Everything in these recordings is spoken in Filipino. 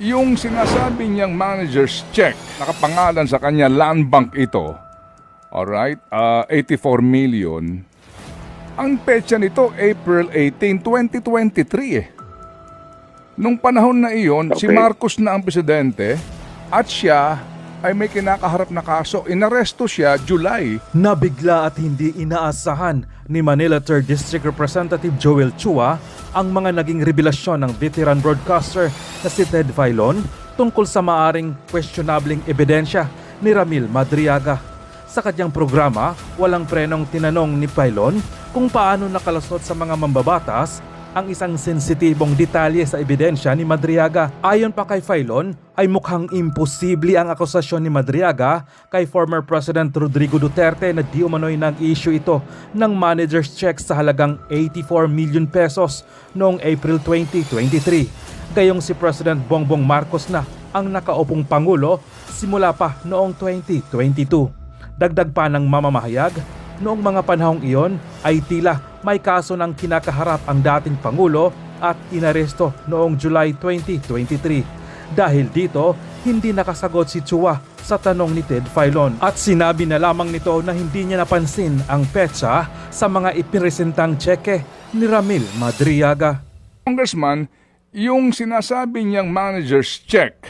Yung sinasabi niyang manager's check, nakapangalan sa kanya land bank ito, alright, 84 million. Ang petsa nito, April 18, 2023 eh. Nung panahon na iyon, si Okay. Marcos na ang presidente at siya ay may kinakaharap na kaso. Inaresto siya July. Nabigla at hindi inaasahan ni Manila 3rd District Representative Joel Chua ang mga naging revelasyon ng veteran broadcaster na si Ted Filon tungkol sa maaring questionableng ebidensya ni Ramil Madriaga. Sa kanyang programa, walang prenong tinanong ni Filon kung paano nakalusot sa mga mambabatas ang isang sensitibong detalye sa ebidensya ni Madriaga. Ayon pa kay Filon, ay mukhang imposible ang akusasyon ni Madriaga kay former President Rodrigo Duterte na di umano'y nag-issue ito ng manager's check sa halagang 84 million pesos noong April 2023. Gayong si President Bongbong Marcos na ang nakaupong Pangulo simula pa noong 2022. Dagdag pa ng mamamahayag, noong mga panahong iyon ay tila may kaso ng kinakaharap ang dating Pangulo at inaresto noong July 2023. Dahil dito, hindi nakasagot si Chua sa tanong ni Ted Filon at sinabi na lamang nito na hindi niya napansin ang petsa sa mga ipiresentang tseke ni Ramil Madriaga. Congressman, yung sinasabi niyang manager's check,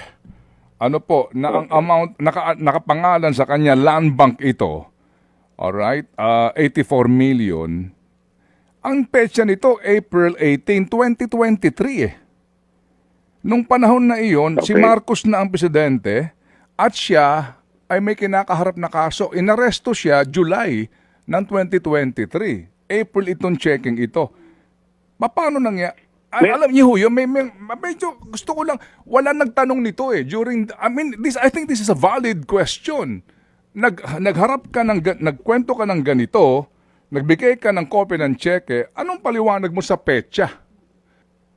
ano po, na ang amount, nakapangalan sa kanya land bank ito, alright, 84 million. Ang petsa nito, April 18, 2023 eh. Nung panahon na iyon, si Okay. Marcos na ang presidente at siya ay may kinakaharap na kaso. Inaresto siya July ng 2023. April itong checking ito. Paano nangyari? Alam niyo ho, medyo gusto ko lang, wala nagtanong nito eh. I think this is a valid question. Nagharap ka nagkwento ka ng ganito, nagbigay ka ng copy ng cheque, anong paliwanag mo sa petsa?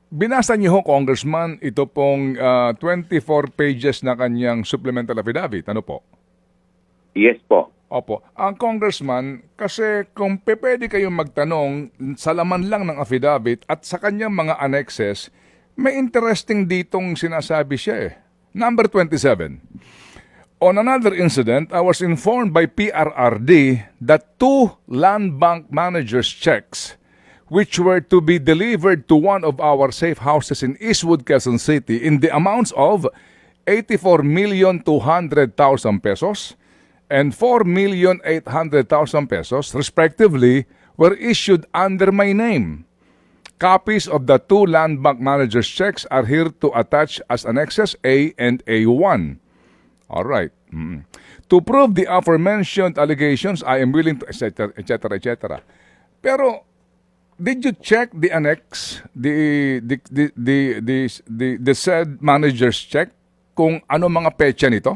Binasa niyo ho, Congressman, ito pong 24 pages na kanyang supplemental affidavit. Ano po? Yes po. Opo. Ang Congressman, kasi kung pwede kayong magtanong sa laman lang ng affidavit at sa kanyang mga annexes, may interesting ditong sinasabi siya eh. Number 27. On another incident, I was informed by PRRD that 2 land bank managers' checks which were to be delivered to one of our safe houses in Eastwood, Quezon City in the amounts of 84,200,000 pesos and 4,800,000 pesos, respectively, were issued under my name. Copies of the 2 land bank managers' checks are here to attach as annexes A and A1. All right. To prove the aforementioned allegations, I am willing to etc. etc. etc. Pero did you check the annex, the said manager's check kung ano mga petsa nito?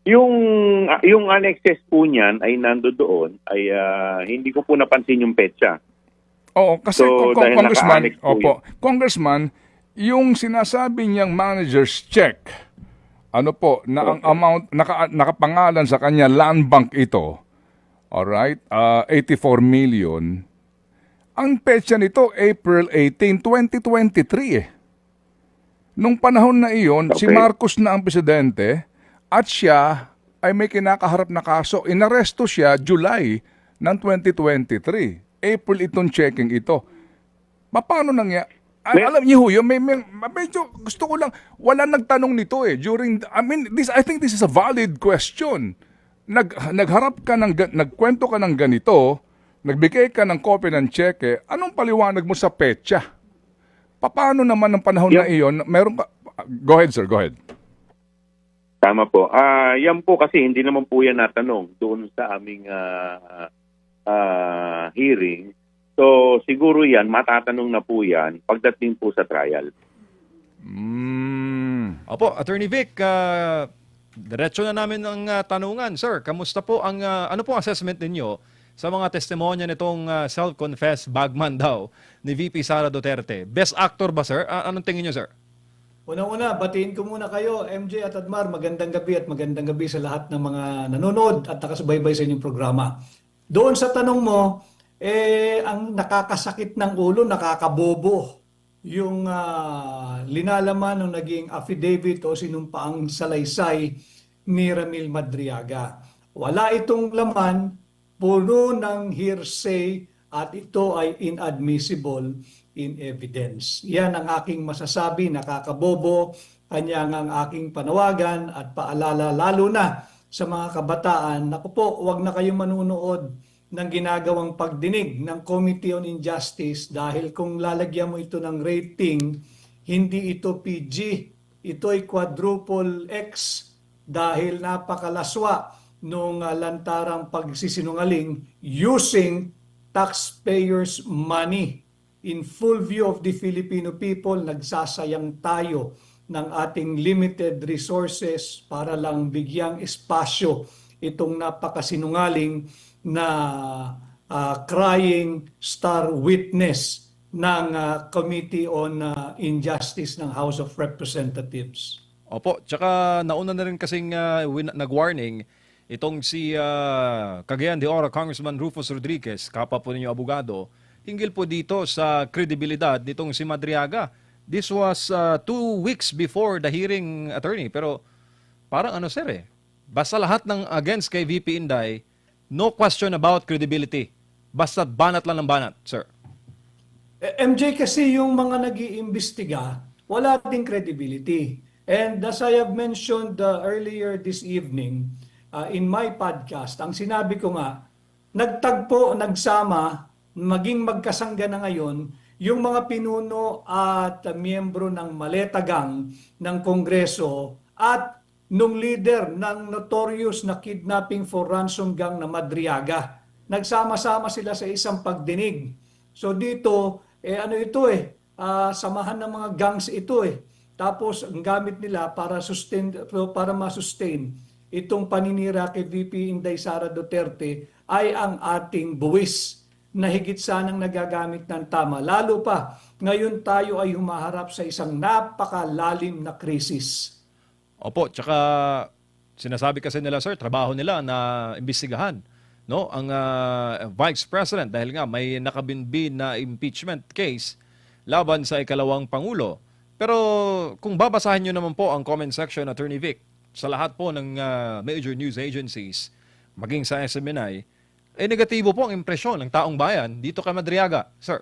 Yung annexes po niyan ay nandoon ay hindi ko po napansin yung petsa. Oo, kasi So, dahil Congressman, naka-annex po opo, Congressman, yung sinasabi niyang manager's check, ano po, na ang amount, nakapangalan sa kanya land bank ito, alright, 84 million. Ang petsa nito, April 18, 2023 eh. Nung panahon na iyon, si Okay. Marcos na ang presidente at siya ay may kinakaharap na kaso. Inaresto siya July ng 2023. April itong checking ito. Paano nangyari? Alam niyo ho, medyo gusto ko lang, wala nagtanong nito eh. I think this is a valid question. Nagharap ka nagkwento ka ng ganito, nagbigay ka ng copy ng cheque, anong paliwanag mo sa petsa? Paano naman ng panahon na iyon, meron ka, go ahead sir, go ahead. Tama po. Yan po kasi hindi naman po yan natanong doon sa aming hearing. So siguro yan, matatanong na po yan pagdating po sa trial. Opo, Attorney Vic, diretso na namin ang tanungan. Sir, kamusta po ang ano po assessment ninyo sa mga testimonya nitong self-confessed bagman daw ni VP Sara Duterte? Best actor ba, sir? Anong tingin niyo, sir? Unang-una, batiin ko muna kayo, MJ at Admar. Magandang gabi at magandang gabi sa lahat ng mga nanonood at nakasubaybay sa inyong programa. Doon sa tanong mo, ang nakakasakit ng ulo, nakakabobo yung linalaman ng naging affidavit o sinumpaang salaysay ni Ramil Madriaga. Wala itong laman, puro ng hearsay at ito ay inadmissible in evidence. Yan ang aking masasabi, nakakabobo, kanya ang aking panawagan at paalala lalo na sa mga kabataan. Naku po, huwag na kayong manunood ng ginagawang pagdinig ng Committee on Injustice dahil kung lalagyan mo ito ng rating, hindi ito PG, ito ay quadruple X dahil napakalaswa nung lantarang pagsisinungaling using taxpayers' money. In full view of the Filipino people, nagsasayang tayo ng ating limited resources para lang bigyang espasyo itong napakasinungaling na crying star witness ng Committee on Injustice ng House of Representatives. Opo, tsaka nauna na rin kasing nag-warning itong si Cagayan de Oro Congressman Rufus Rodriguez, kapwa po ninyo abogado, hinggil po dito sa kredibilidad nitong si Madriaga. This was 2 weeks before the hearing, attorney. Pero parang ano sir basta lahat ng against kay VP Inday, no question about credibility. Basta banat lang ng banat, sir. MJ, kasi yung mga nag-iimbestiga, wala ding credibility. And as I have mentioned earlier this evening in my podcast, ang sinabi ko nga, nagtagpo, nagsama, maging magkasangga na ngayon, yung mga pinuno at miyembro ng Maletagang ng Kongreso at nung leader ng notorious na kidnapping for ransom gang na Madriaga. Nagsama-sama sila sa isang pagdinig. So dito, ano ito samahan ng mga gangs ito Tapos ang gamit nila para ma-sustain itong paninira kay VP Inday Sara Duterte ay ang ating buwis na higit sanang nagagamit ng tama. Lalo pa, ngayon tayo ay humaharap sa isang napakalalim na krisis. Opo, tsaka sinasabi kasi nila sir, trabaho nila na imbestigahan ang Vice President dahil nga may nakabinbin na impeachment case laban sa ikalawang Pangulo. Pero kung babasahin nyo naman po ang comment section, Attorney Vic, sa lahat po ng major news agencies, maging sa SMNI, negatibo po ang impresyon ng taong bayan dito kay Madriaga, sir.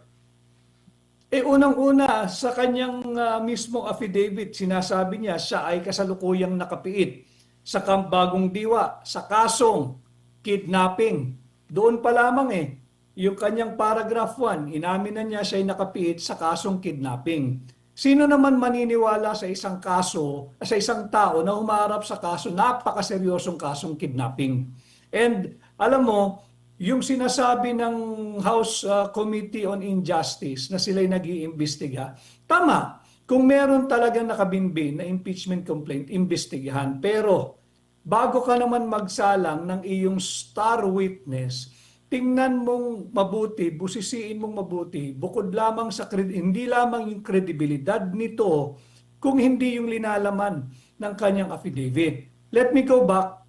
Unang-una, sa kanyang mismong affidavit, sinasabi niya siya ay kasalukuyang nakapiit sa Camp Bagong Diwa, sa kasong kidnapping. Doon pa lamang yung kanyang paragraph 1, inamin na niya siya ay nakapiit sa kasong kidnapping. Sino naman maniniwala sa isang kaso, sa isang tao na humarap sa kaso, napakaseryosong kasong kidnapping? And alam mo, yung sinasabi ng House Committee on Injustice na sila'y nag-iimbestiga, tama, kung meron talagang nakabinbin na impeachment complaint, imbestigahan. Pero bago ka naman magsalang ng iyong star witness, tingnan mong mabuti, busisiin mong mabuti, bukod lamang sa hindi lamang yung kredibilidad nito, kung hindi yung linalaman ng kanyang affidavit. Let me go back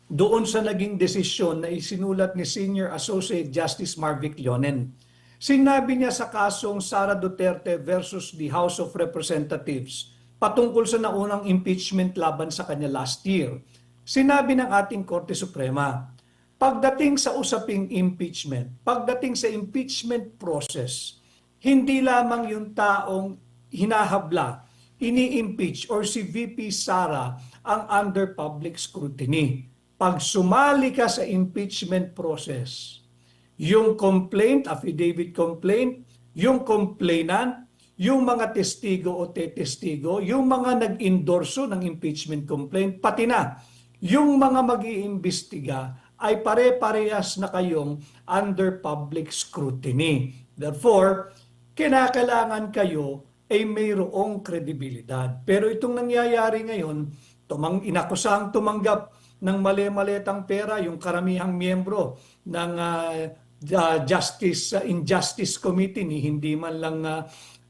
doon sa naging desisyon na isinulat ni Senior Associate Justice Marvic Leonen. Sinabi niya sa kasong Sara Duterte versus the House of Representatives patungkol sa naunang impeachment laban sa kanya last year. Sinabi ng ating Korte Suprema, pagdating sa usaping impeachment, pagdating sa impeachment process, hindi lamang yung taong hinahabla, ini-impeach or si VP Sara ang under public scrutiny. Pag sumali ka sa impeachment process, yung complaint, affidavit complaint, yung complainant, yung mga testigo o tetestigo, yung mga nag-endorso ng impeachment complaint, pati na yung mga mag-iimbestiga ay pare-parehas na kayong under public scrutiny. Therefore, kinakailangan kayo ay mayroong kredibilidad. Pero itong nangyayari ngayon, inakusang tumanggap ng mali-maletang pera yung karamihang miyembro ng Injustice Committee ni hindi man lang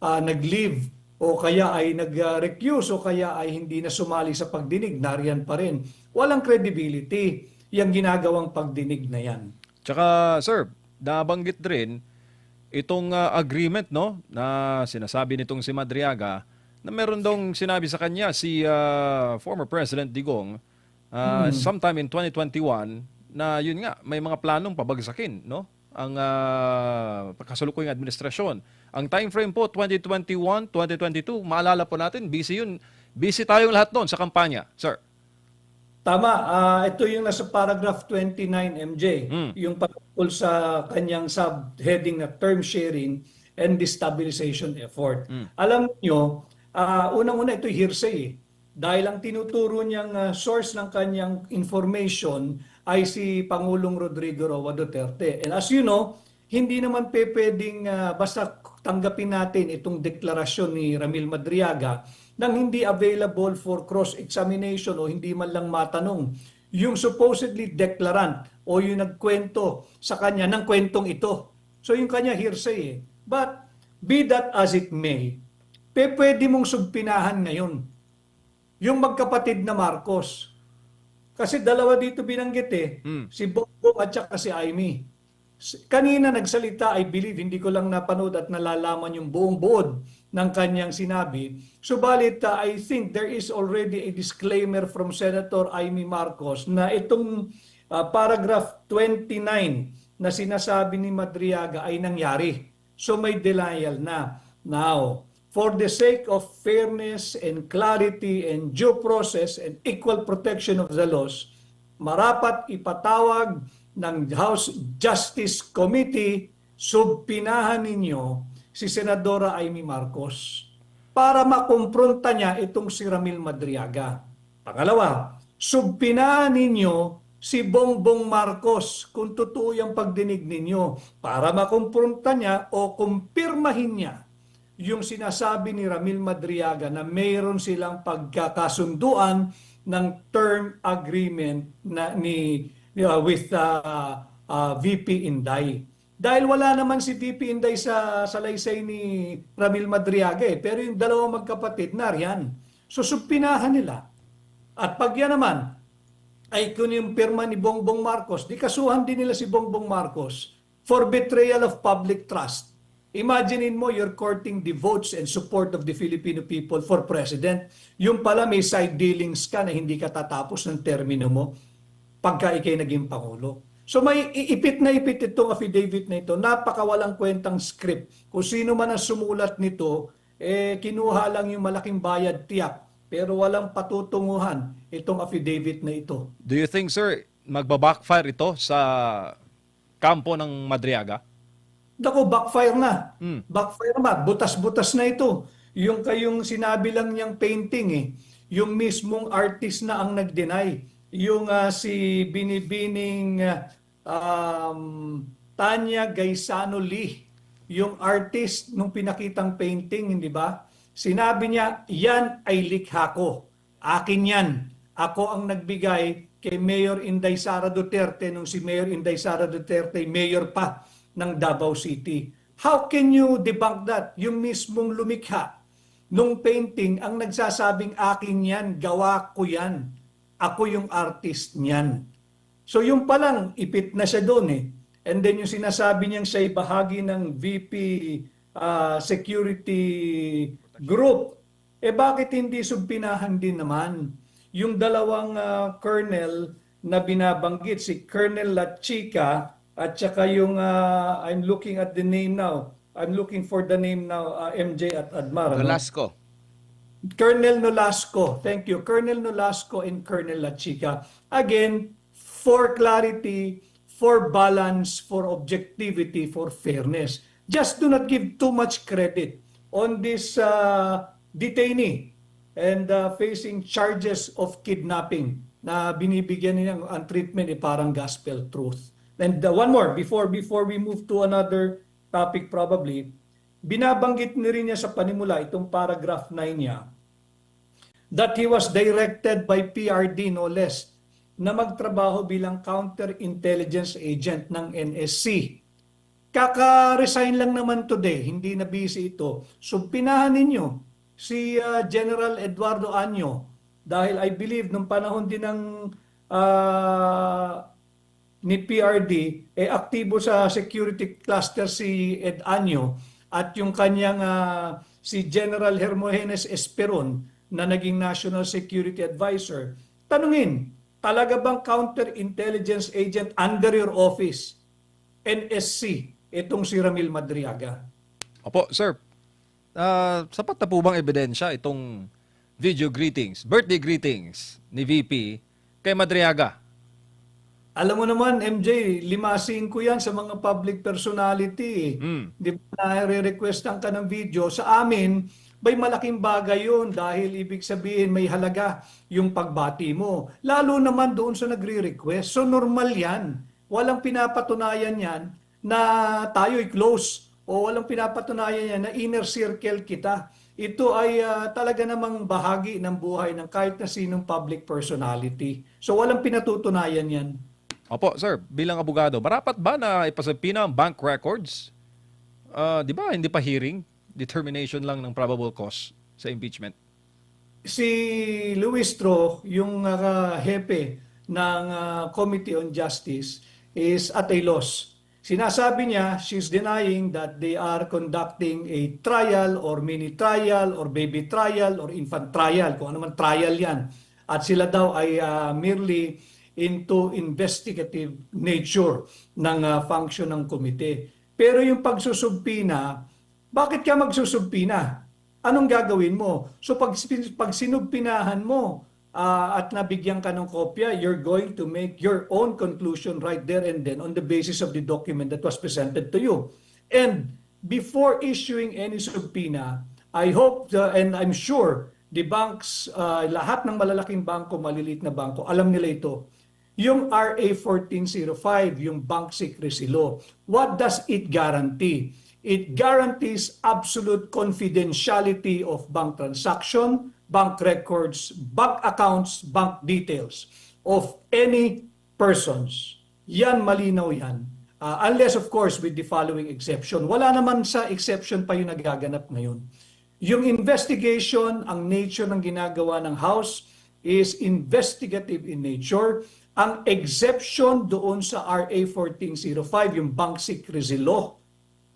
nag-leave o kaya ay nag-recuse o kaya ay hindi na sumali sa pagdinig, nariyan pa rin. Walang credibility yung ginagawang pagdinig na yan. Tsaka, sir, nabanggit rin itong agreement, no, na sinasabi nitong si Madriaga, na meron dong sinabi sa kanya si former President Digong sometime in 2021 na yun nga, may mga planong pabagsakin, no, ang kasalukuyang administrasyon. Ang time frame po 2021, 2022, maalala po natin, busy tayong lahat doon sa kampanya, sir. Tama, ito yung nasa paragraph 29 MJ, yung patungkol sa kanyang subheading na term sharing and destabilization effort. Alam niyo, unang-una ito hearsay eh. Dahil ang tinuturo niyang source ng kanyang information ay si Pangulong Rodrigo Roa Duterte. And as you know, hindi naman pwedeng basta tanggapin natin itong deklarasyon ni Ramil Madriaga nang hindi available for cross-examination o hindi man lang matanong yung supposedly declarant o yung nagkwento sa kanya ng kwentong ito. So yung kanya hearsay eh. But be that as it may, pwede mong subpinahan ngayon yung magkapatid na Marcos. Kasi dalawa dito binanggit eh, si Bongbong at saka si Amy. Kanina nagsalita, I believe, hindi ko lang napanood at nalalaman yung buong buod ng kanyang sinabi. Subalit, I think there is already a disclaimer from Senator Amy Marcos na itong paragraph 29 na sinasabi ni Madriaga ay nangyari. So may denial na. Now, for the sake of fairness and clarity and due process and equal protection of the laws, marapat ipatawag ng House Justice Committee, subpinahan ninyo si Senadora Amy Marcos para makumpronta niya itong si Ramil Madriaga. Pangalawa, subpinahan ninyo si Bongbong Marcos kung totoo yung pagdinig ninyo para makumpronta niya o kumpirmahin niya yung sinasabi ni Ramil Madriaga na mayroon silang pagkakasunduan ng term agreement na with VP Inday. Dahil wala naman si VP Inday sa salaysay ni Ramil Madriaga eh, pero yung dalawang magkapatid nariyan. So subpinahan nila. At pag yan naman ay kung yung pirma ni Bongbong Marcos, di kasuhan din nila si Bongbong Marcos for betrayal of public trust. Imaginein mo you're courting the votes and support of the Filipino people for president. Yung pala may side dealings ka na hindi ka tatapos ng termino mo pagka ikay naging Pangulo. So may ipit na ipit itong affidavit na ito. Napakawalang kwentang script. Kung sino man ang sumulat nito, kinuha lang yung malaking bayad tiyak. Pero walang patutunguhan itong affidavit na ito. Do you think, sir, magbabackfire ito sa kampo ng Madriaga? Dako, backfire na. Backfire na. Butas-butas na ito. Yung kayong sinabi lang niyang painting eh. Yung mismong artist na ang nag-deny. Yung si Binibining Tanya Gaisano Lee, yung artist nung pinakitang painting, hindi ba? Sinabi niya, yan ay likha ko. Akin yan. Ako ang nagbigay kay Mayor Inday Sara Duterte nung si Mayor Inday Sara Duterte, mayor pa ng Davao City. How can you debunk that? Yung mismong lumikha nung painting ang nagsasabing akin yan, gawa ko yan. Ako yung artist niyan. So yung palang ipit na siya doon eh. And then yung sinasabi niyang siya'y bahagi ng VP Security Group. Bakit hindi subpinahan din naman? Yung dalawang colonel na binabanggit, si Colonel La Chica at saka yung, I'm looking at the name now. I'm looking for the name now, MJ at Admar. Velasco. Colonel Nolasco. Thank you. Colonel Nolasco and Colonel La Chica. Again, for clarity, for balance, for objectivity, for fairness. Just do not give too much credit on this detainee and facing charges of kidnapping na binibigyan niya ang treatment parang gospel truth. And one more, before we move to another topic probably, binabanggit ni rin niya sa panimula itong paragraph 9 niya that he was directed by PRD no less na magtrabaho bilang counterintelligence agent ng NSC. Kaka-resign lang naman today, hindi na busy ito. So pinahan ninyo si General Eduardo Año dahil I believe nung panahon din ng ni PRD, aktibo sa security cluster si Ed Año at yung kanyang si General Hermogenes Esperon na naging National Security Advisor. Tanungin, talaga bang counterintelligence agent under your office, NSC, itong si Ramil Madriaga? Opo, sir. Sapat na po bang ebidensya itong video greetings, birthday greetings ni VP kay Madriaga? Alam mo naman, MJ, 5-5 yan sa mga public personality. Di ba nare-requestan ka ng video? Sa amin, may malaking bagay yun dahil ibig sabihin may halaga yung pagbati mo. Lalo naman doon sa nagre-request. So normal yan. Walang pinapatunayan yan na tayo'y close o walang pinapatunayan yan na inner circle kita. Ito ay talaga namang bahagi ng buhay ng kahit na sinong public personality. So walang pinatutunayan yan. Opo, sir. Bilang abogado, marapat ba na ipasabina ang bank records? Di ba, hindi pa hearing? Determination lang ng probable cause sa impeachment. Si Luis Tro, yung hepe ng Committee on Justice, is at a loss. Sinasabi niya, she's denying that they are conducting a trial or mini trial or baby trial or infant trial, kung ano man trial yan. At sila daw ay merely into investigative nature ng function ng komite. Pero yung pagsusubpina, bakit ka magsusubpina? Anong gagawin mo? So pag sinubpinahan mo at nabigyan ka ng kopya, you're going to make your own conclusion right there and then on the basis of the document that was presented to you. And before issuing any subpoena, I hope and I'm sure the banks, lahat ng malalaking bangko, maliliit na bangko, alam nila ito. Yung RA 1405, yung Bank Secrecy Law, what does it guarantee? It guarantees absolute confidentiality of bank transaction, bank records, bank accounts, bank details of any persons. Yan, malinaw yan. Unless of course with the following exception. Wala naman sa exception pa yung nagaganap ngayon. Yung investigation, ang nature ng ginagawa ng House is investigative in nature. Ang exception doon sa RA 1405, yung Bank Secrecy Law,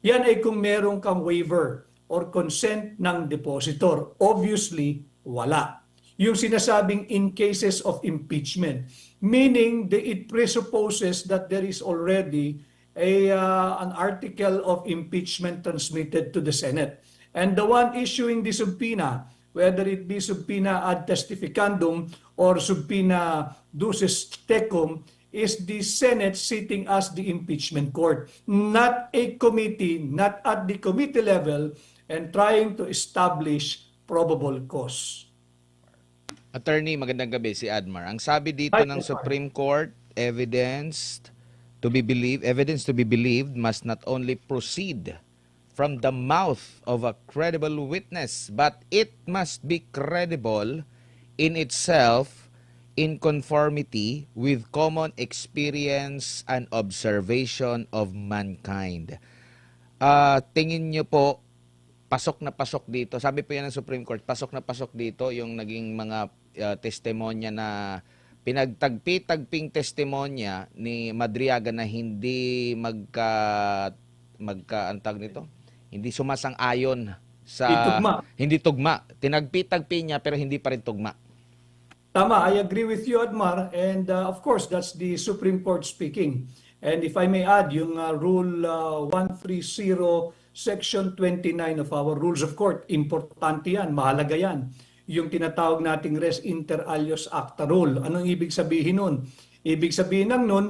yan ay kung meron kang waiver or consent ng depositor. Obviously, wala. Yung sinasabing in cases of impeachment, meaning that it presupposes that there is already an article of impeachment transmitted to the Senate. And the one issuing the subpoena, whether it be subpoena ad testificandum or subpoena duces tecum, is the Senate sitting as the impeachment court, not a committee, not at the committee level, and trying to establish probable cause. Attorney, magandang gabi, si Admar. Ang sabi dito Hi, ng Admar. Supreme Court, evidence to be believed must not only proceed from the mouth of a credible witness, but it must be credible in itself in conformity with common experience and observation of mankind. Tingin nyo po, pasok na pasok dito, sabi po yan ng Supreme Court, pasok na pasok dito yung naging mga testimonya na pinagtagpi-tagping testimonya ni Madriaga na hindi antag nito? Hindi sumasang-ayon sa hindi tugma. Tinagpi-tagpi niya pero hindi pa rin tugma. Tama, I agree with you, Admar. And of course, that's the Supreme Court speaking. And if I may add, yung Rule 130, Section 29 of our Rules of Court, importante yan, mahalaga yan. Yung tinatawag nating res inter alios acta rule. Anong ibig sabihin nun? Ibig sabihin ng nun,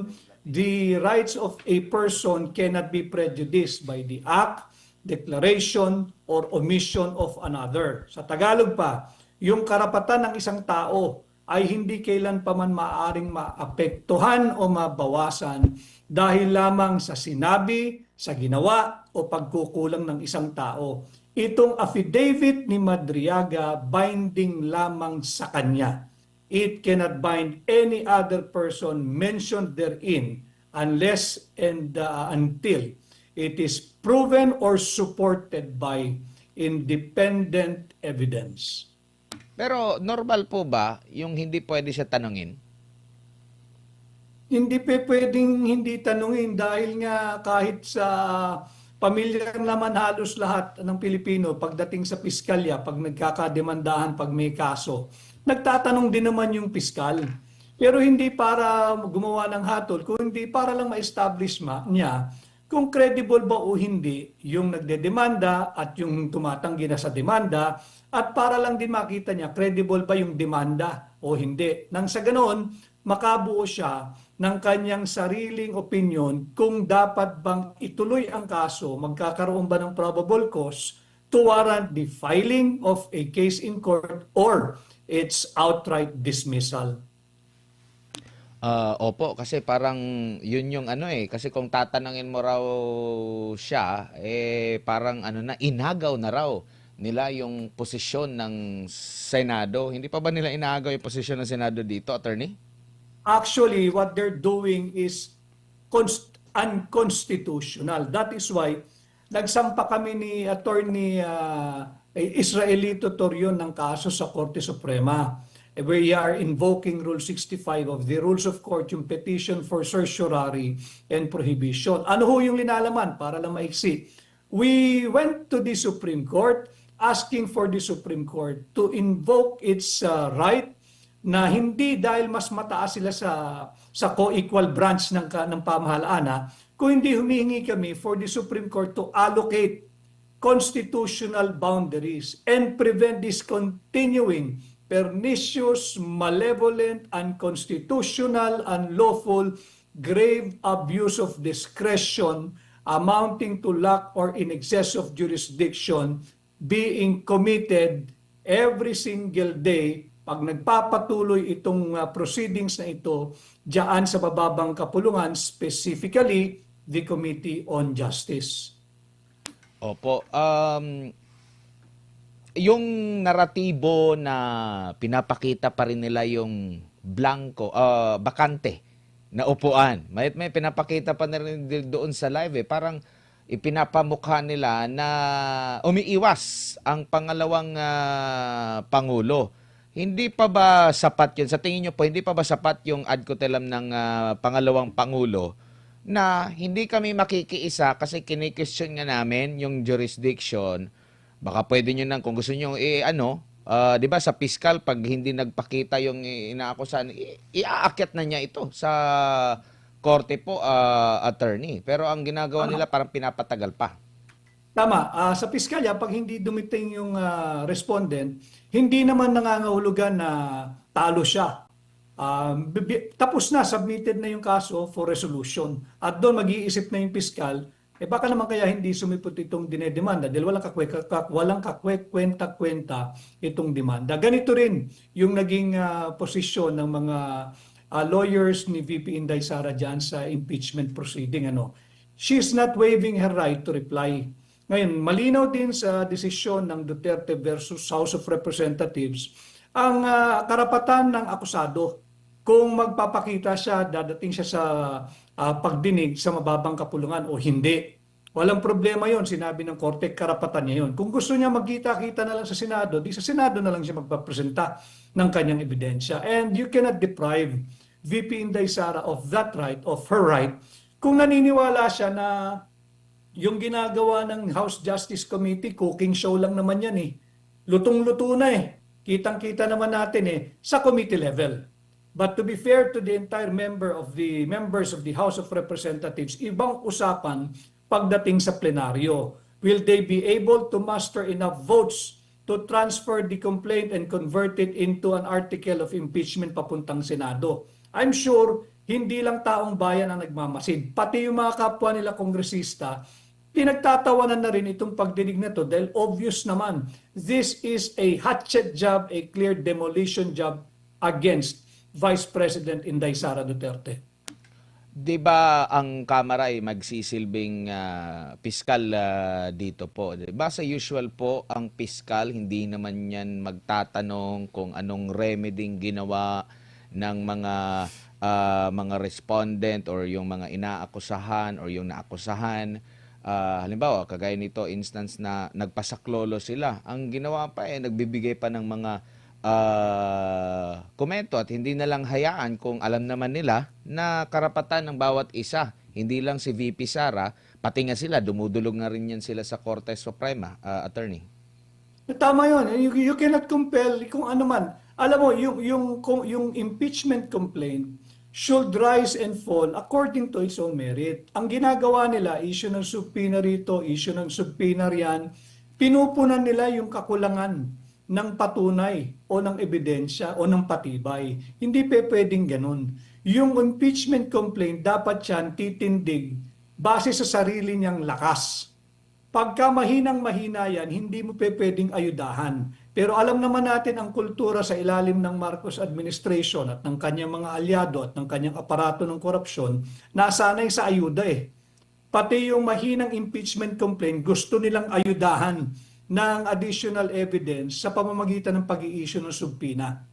the rights of a person cannot be prejudiced by the act, declaration, or omission of another. Sa Tagalog pa, yung karapatan ng isang tao ay hindi kailan pa man maaaring maapektuhan o mabawasan dahil lamang sa sinabi, sa ginawa o pagkukulang ng isang tao. Itong affidavit ni Madriaga binding lamang sa kanya. It cannot bind any other person mentioned therein unless and until it is proven or supported by independent evidence. Pero normal po ba yung hindi pwede siya tanungin? Hindi pwedeng hindi tanungin dahil nga kahit sa pamilyar naman halos lahat ng Pilipino pagdating sa piskalya, pag nagkakademandahan, pag may kaso, nagtatanong din naman yung piskal. Pero hindi para gumawa ng hatol, kundi para lang ma-establish niya kung credible ba o hindi yung nagdedemanda at yung tumatanggi na sa demanda, at para lang din makita niya credible ba yung demanda o hindi. Nang sa ganoon, makabuo siya ng kanyang sariling opinion kung dapat bang ituloy ang kaso, magkakaroon ba ng probable cause to warrant the filing of a case in court or its outright dismissal. Opo, kasi parang yun yung ano kasi kung tatanungin mo raw siya, parang ano na, inagaw na raw nila yung posisyon ng Senado. Hindi pa ba nila inagaw yung posisyon ng Senado dito, attorney? Actually, what they're doing is unconstitutional. That is why nagsampa kami ni Attorney Israelito Torion ng kaso sa Korte Suprema. We are invoking Rule 65 of the Rules of Court, yung petition for certiorari and prohibition. Ano ho yung linalaman? Para lang maiksi. We went to the Supreme Court asking for the Supreme Court to invoke its right na hindi dahil mas mataas sila sa co-equal branch ng pamahalaan, kung hindi humihingi kami for the Supreme Court to allocate constitutional boundaries and prevent this continuing pernicious, malevolent, unconstitutional, unlawful, grave abuse of discretion amounting to lack or in excess of jurisdiction being committed every single day pag nagpapatuloy itong proceedings na ito diyan sa bababang kapulungan, specifically the Committee on Justice. Opo. Yung naratibo na pinapakita pa rin nila yung bakante na upuan. May pinapakita pa na rin doon sa live parang ipinapamukha nila na umiiwas ang pangalawang pangulo. Hindi pa ba sapat yun? Sa tingin nyo po, hindi pa ba sapat yung ad cotelem ng pangalawang pangulo na hindi kami makikiisa kasi kini-question nga namin yung jurisdiction? Baka pwede nyo nang, kung gusto nyo, di ba sa piskal, pag hindi nagpakita yung inaakusahan, iaakyat na niya ito sa korte po, attorney. Pero ang ginagawa nila parang pinapatagal pa. Tama. Sa piskalya, pag hindi dumiting yung respondent, hindi naman nangangahulugan na talo siya. Tapos na, submitted na yung kaso for resolution. At doon mag-iisip na yung piskal, baka naman kaya hindi sumipot itong dinedemanda dahil walang kakwenta-kwenta itong demanda. Ganito rin yung naging posisyon ng mga lawyers ni VP Inday Sara dyan sa impeachment proceeding. She's not waiving her right to reply. Ngayon, malinaw din sa desisyon ng Duterte versus House of Representatives ang karapatan ng akusado. Kung magpapakita siya, dadating siya sa pagdinig sa mababang kapulungan o hindi. Walang problema yon, sinabi ng korte, karapatan niya yon. Kung gusto niya magkita-kita na lang sa Senado, di sa Senado na lang siya magpapresenta ng kanyang ebidensya. And you cannot deprive VP Inday Sara of that right, of her right, kung naniniwala siya na yung ginagawa ng House Justice Committee, cooking show lang naman yan Lutong-luto na Kitang-kita naman natin sa committee level. But to be fair to the entire members of the House of Representatives, ibang usapan pagdating sa plenaryo. Will they be able to muster enough votes to transfer the complaint and convert it into an article of impeachment papuntang Senado? I'm sure hindi lang taong bayan ang nagmamasid. Pati yung mga kapwa nila kongresista, pinagtatawanan na rin itong pagdinig na to dahil obvious naman, this is a hatchet job, a clear demolition job against Vice President Inday Sara Duterte. Di ba ang Kamara ay magsisilbing piskal dito po? Di ba sa usual po, ang piskal hindi naman yan magtatanong kung anong remeding ginawa ng mga respondent or yung mga inaakusahan or yung naakusahan. Halimbawa, kagaya nito, instance na nagpasaklolo sila. Ang ginawa pa nagbibigay pa ng mga komento at hindi na lang hayaan kung alam naman nila na karapatan ng bawat isa, hindi lang si VP Sara, pati nga sila, dumudulog nga rin yan sila sa Korte Suprema, attorney. Tama yun. You cannot compel kung ano man. Alam mo, yung impeachment complaint should rise and fall according to its own merit. Ang ginagawa nila, issue ng subpoena rito, issue ng subpoena riyan, pinupunan nila yung kakulangan ng patunay o ng ebidensya o ng patibay. Hindi pwedeng ganun. Yung impeachment complaint, dapat yan titindig base sa sarili niyang lakas. Pagka mahinang-mahina yan, hindi mo pwedeng ayudahan. Pero alam naman natin ang kultura sa ilalim ng Marcos administration at ng kanyang mga alyado at ng kanyang aparato ng korupsyon, nasanay sa ayuda eh. Pati yung mahinang impeachment complaint, gusto nilang ayudahan ng additional evidence sa pamamagitan ng pag-i-issue ng subpoena.